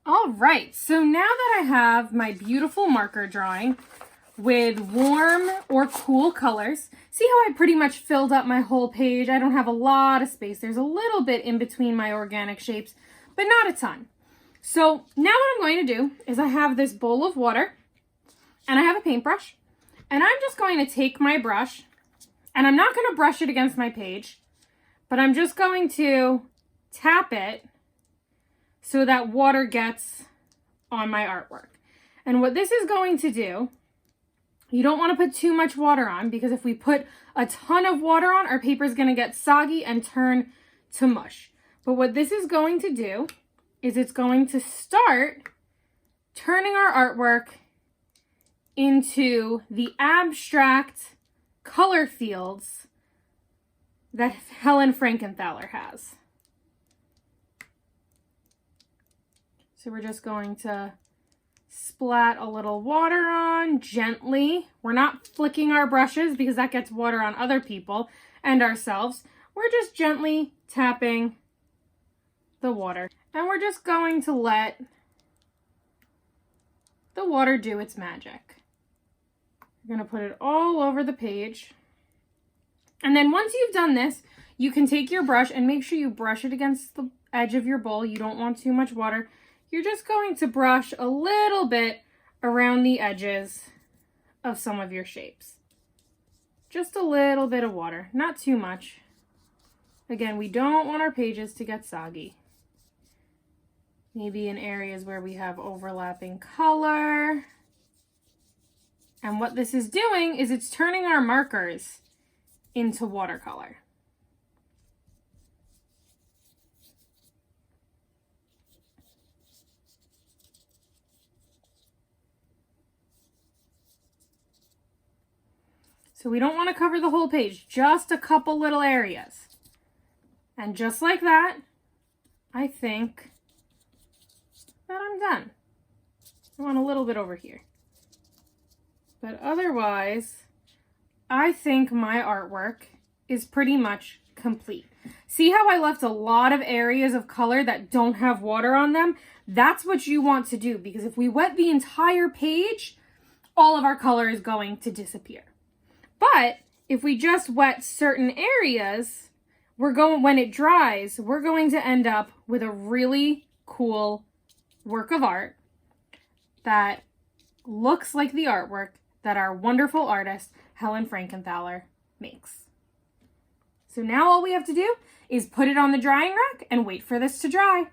All right, so now that I have my beautiful marker drawing with warm or cool colors, see how I pretty much filled up my whole page? I don't have a lot of space. There's a little bit in between my organic shapes, but not a ton. So now what I'm going to do is I have this bowl of water and I have a paintbrush, and I'm just going to take my brush, and I'm not going to brush it against my page, but I'm just going to tap it so that water gets on my artwork. And what this is going to do, you don't want to put too much water on, because if we put a ton of water on, our paper is going to get soggy and turn to mush. But what this is going to do is it's going to start turning our artwork into the abstract color fields that Helen Frankenthaler has. So we're just going to splat a little water on gently. We're not flicking our brushes because that gets water on other people and ourselves. We're just gently tapping the water. And we're just going to let the water do its magic. We're going to put it all over the page. And then once you've done this, you can take your brush and make sure you brush it against the edge of your bowl. You don't want too much water. You're just going to brush a little bit around the edges of some of your shapes. Just a little bit of water, not too much. Again, we don't want our pages to get soggy. Maybe in areas where we have overlapping color. And what this is doing is it's turning our markers into watercolor. So we don't want to cover the whole page, just a couple little areas. And just like that, I think that I'm done. I want a little bit over here. But otherwise, I think my artwork is pretty much complete. See how I left a lot of areas of color that don't have water on them? That's what you want to do, because if we wet the entire page, all of our color is going to disappear. But if we just wet certain areas, when it dries, we're going to end up with a really cool work of art that looks like the artwork that our wonderful artist, Helen Frankenthaler, makes. So now all we have to do is put it on the drying rack and wait for this to dry.